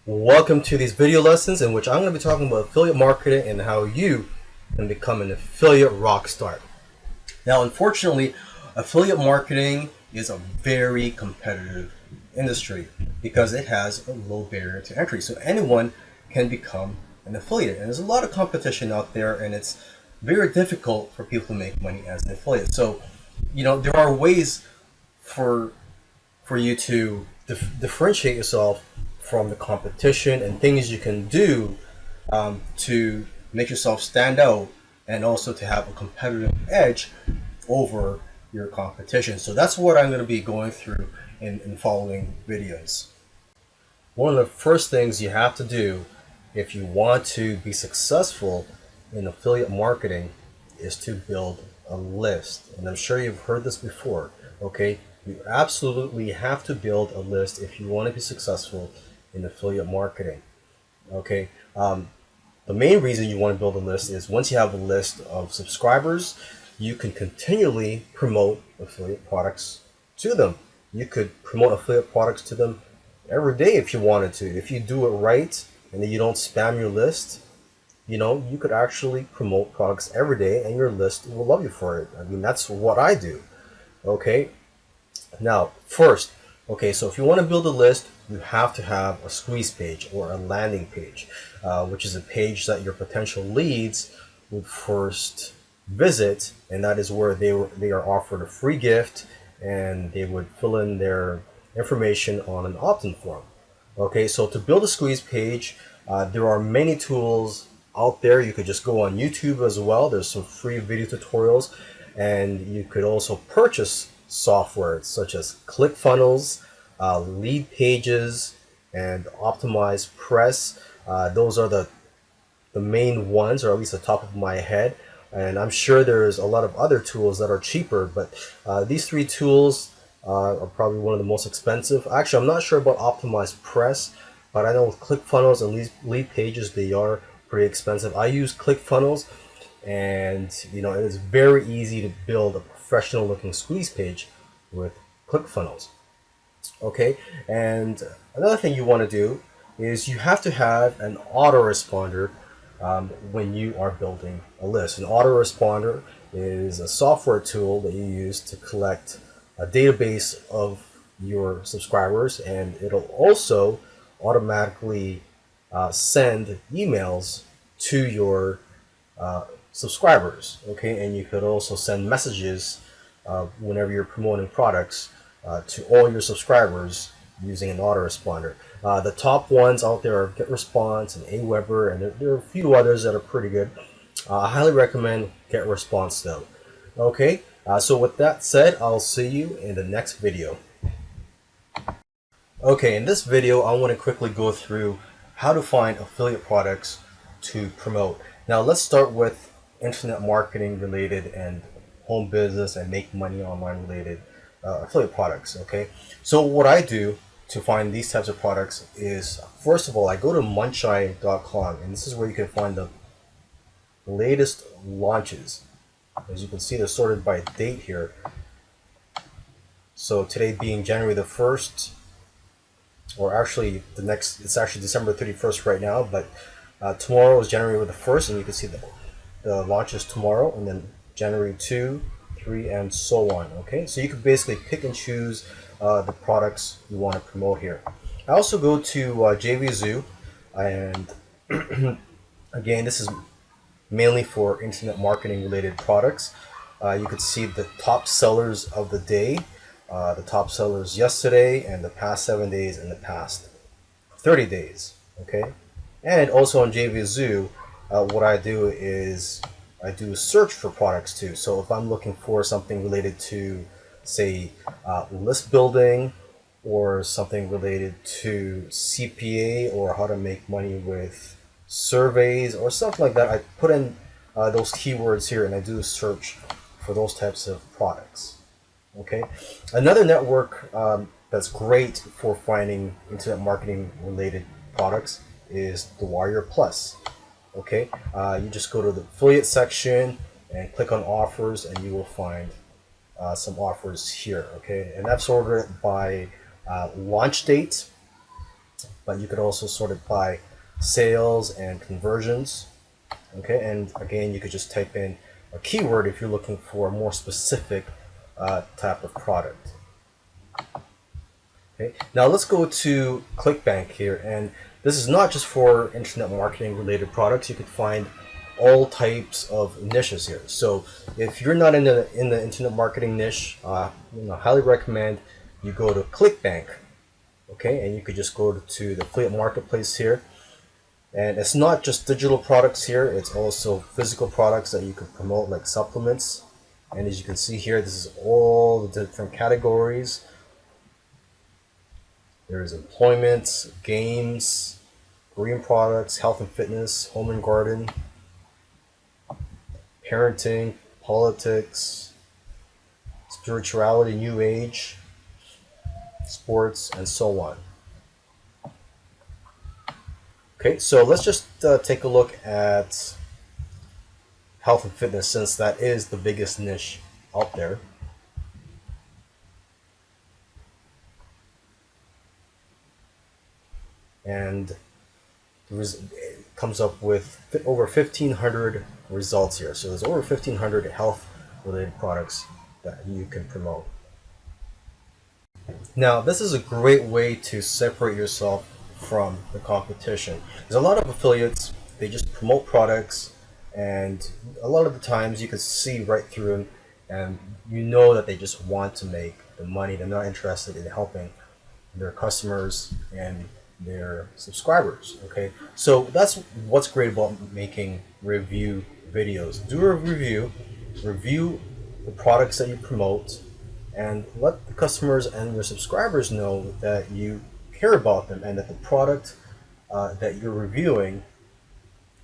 Welcome to these video lessons in which I'm going to be talking about affiliate marketing and how you can become an affiliate rock star. Now, unfortunately, affiliate marketing is a very competitive industry because it has a low barrier to entry. So anyone can become an affiliate. And there's a lot of competition out there, and it's very difficult for people to make money as an affiliate. So, there are ways for you to differentiate yourself from the competition and things you can do to make yourself stand out and also to have a competitive edge over your competition. So that's what I'm going to be going through in following videos. One of the first things you have to do if you want to be successful in affiliate marketing is to build a list. And I'm sure you've heard this before, okay? You absolutely have to build a list if you want to be successful in affiliate marketing, okay? The main reason you want to build a list is once you have a list of subscribers, you can continually promote affiliate products to them. You could promote affiliate products to them every day if you wanted to. If you do it right and then you don't spam your list, you could actually promote products every day and your list will love you for it. I mean, that's what I do, okay? Now, first, so if you want to build a list, you have to have a squeeze page or a landing page, which is a page that your potential leads would first visit, and that is where they are offered a free gift, and they would fill in their information on an opt-in form. Okay, so to build a squeeze page, there are many tools out there. You could just go on YouTube as well. There's some free video tutorials, and you could also purchase software such as ClickFunnels, Lead Pages, and Optimize Press. Those are the main ones, or at least the top of my head. And I'm sure there's a lot of other tools that are cheaper, but these three tools are probably one of the most expensive. Actually, I'm not sure about Optimize Press, but I know with ClickFunnels and Lead Pages, they are pretty expensive. I use ClickFunnels, and it is very easy to build a professional looking squeeze page with ClickFunnels. Okay, and another thing you want to do is you have to have an autoresponder when you are building a list. An autoresponder is a software tool that you use to collect a database of your subscribers, and it'll also automatically send emails to your subscribers, okay? And you could also send messages whenever you're promoting products to all your subscribers using an autoresponder. The top ones out there are GetResponse and Aweber, and there are a few others that are pretty good. I highly recommend GetResponse though. Okay, so with that said, I'll see you in the next video. Okay, in this video, I want to quickly go through how to find affiliate products to promote. Now, let's start with internet marketing related and home business and make money online related affiliate products, okay? So what I do to find these types of products is, first of all, I go to muncheye.com, and this is where you can find the latest launches. As you can see, they're sorted by date here. So today being January the 1st, or actually it's actually December 31st right now, but tomorrow is January the 1st, and you can see the launches tomorrow, and then January 2, 3, and so on, okay? So you can basically pick and choose the products you want to promote here. I also go to JVZoo, and again, this is mainly for internet marketing related products. You could see the top sellers of the day, the top sellers yesterday, and the past 7 days, and the past 30 days, okay? And also on JVZoo, what I do is I do a search for products too. So if I'm looking for something related to, say, list building, or something related to CPA, or how to make money with surveys, or something like that, I put in those keywords here, and I do a search for those types of products. Okay. Another network that's great for finding internet marketing related products is the Warrior Plus. Okay, you just go to the affiliate section and click on offers, and you will find some offers here. Okay, and that's sorted by launch date, but you could also sort it by sales and conversions. Okay, and again, you could just type in a keyword if you're looking for a more specific type of product. Okay, now let's go to ClickBank here, and this is not just for internet marketing related products. You could find all types of niches here. So if you're not in the internet marketing niche, highly recommend you go to ClickBank. Okay, and you could just go to the affiliate marketplace here. And it's not just digital products here, it's also physical products that you can promote, like supplements. And as you can see here, this is all the different categories. There's employment, games, green products, health and fitness, home and garden, parenting, politics, spirituality, new age, sports, and so on. Okay, so let's just take a look at health and fitness, since that is the biggest niche out there. And it comes up with over 1,500 results here. So there's over 1,500 health related products that you can promote. Now, this is a great way to separate yourself from the competition. There's a lot of affiliates, they just promote products, and a lot of the times you can see right through them, and you know that they just want to make the money. They're not interested in helping their customers and their subscribers. Okay, so that's what's great about making review videos. Do a review the products that you promote, and let the customers and your subscribers know that you care about them and that the product that you're reviewing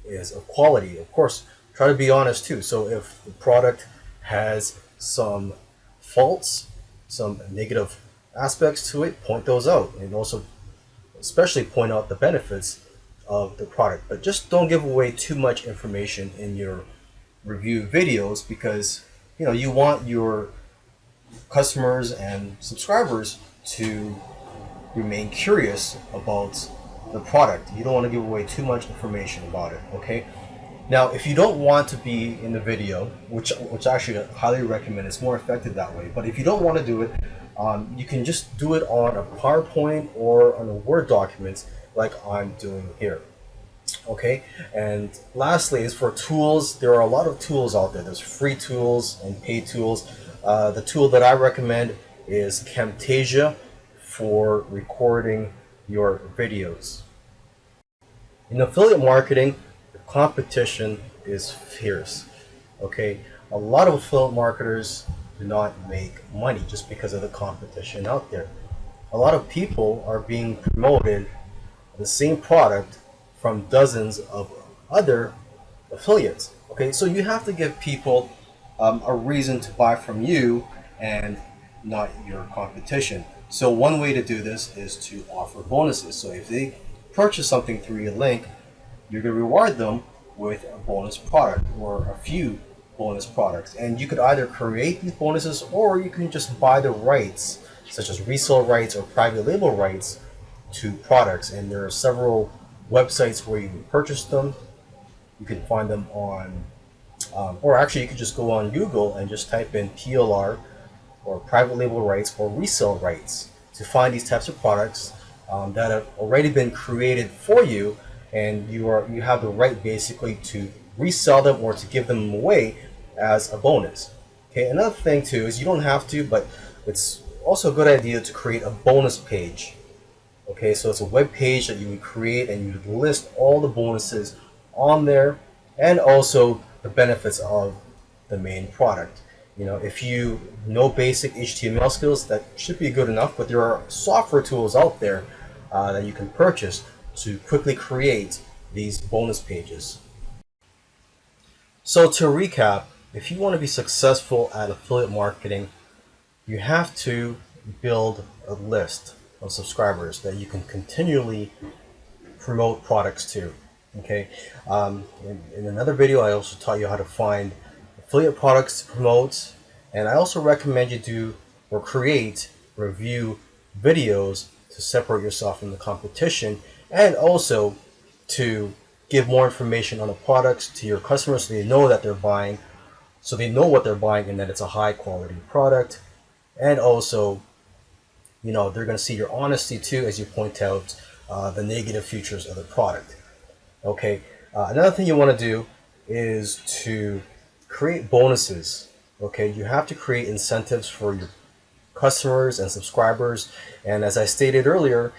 is of quality. Of course, try to be honest too. So if the product has some faults, some negative aspects to it, point those out, and also especially point out the benefits of the product. But just don't give away too much information in your review videos, because you want your customers and subscribers to remain curious about the product. You don't want to give away too much information about it. Okay, now if you don't want to be in the video, which actually I highly recommend, it's more effective that way, but if you don't want to do it, you can just do it on a PowerPoint or on a Word document like I'm doing here. Okay, and lastly is for tools. There are a lot of tools out there. There's free tools and paid tools. The tool that I recommend is Camtasia for recording your videos. In affiliate marketing, the competition is fierce. Okay, a lot of affiliate marketers do not make money just because of the competition out there. A lot of people are being promoted the same product from dozens of other affiliates. Okay, so you have to give people a reason to buy from you and not your competition. So one way to do this is to offer bonuses. So if they purchase something through your link, you're going to reward them with a bonus product or a few bonus products. And you could either create these bonuses, or you can just buy the rights, such as resale rights or private label rights to products. And there are several websites where you can purchase them. You can find them on, or actually you could just go on Google and just type in PLR or private label rights or resale rights to find these types of products that have already been created for you, and you have the right basically to resell them or to give them away as a bonus. Okay, another thing too is you don't have to, but it's also a good idea to create a bonus page. Okay, so it's a web page that you would create, and you would list all the bonuses on there and also the benefits of the main product. If you know basic HTML skills, that should be good enough, but there are software tools out there that you can purchase to quickly create these bonus pages. So to recap, if you want to be successful at affiliate marketing, you have to build a list of subscribers that you can continually promote products to. Okay, in another video I also taught you how to find affiliate products to promote, and I also recommend you do or create review videos to separate yourself from the competition, and also to give more information on the products to your customers so they know that they're buying, so they know what they're buying and that it's a high quality product. And also, they're going to see your honesty too as you point out the negative features of the product. Okay, another thing you want to do is to create bonuses. Okay, you have to create incentives for your customers and subscribers. And as I stated earlier,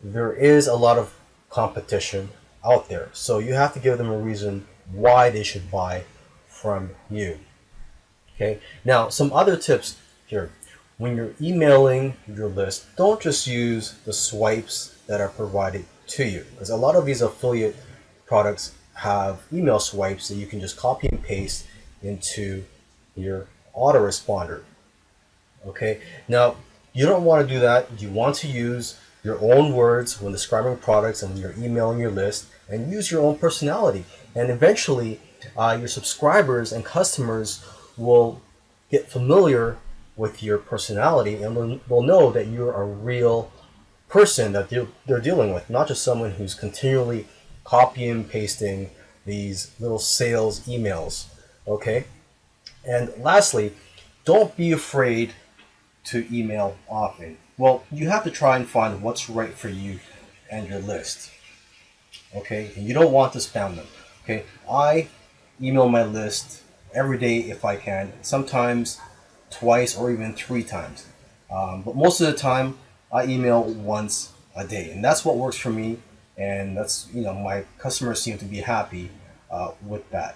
there is a lot of competition out there. So you have to give them a reason why they should buy from you. Okay, now some other tips here. When you're emailing your list, don't just use the swipes that are provided to you, because a lot of these affiliate products have email swipes that you can just copy and paste into your autoresponder. Okay, now you don't want to do that. You want to use your own words when describing products and when you're emailing your list, and use your own personality. And eventually, your subscribers and customers will get familiar with your personality and will know that you're a real person that they're dealing with, not just someone who's continually copying and pasting these little sales emails. Okay, and lastly, don't be afraid to email often. Well, you have to try and find what's right for you and your list. Okay, and you don't want to spam them. Okay, I email my list every day if I can, sometimes twice or even 3 times. But most of the time, I email once a day, and that's what works for me. And that's, my customers seem to be happy with that.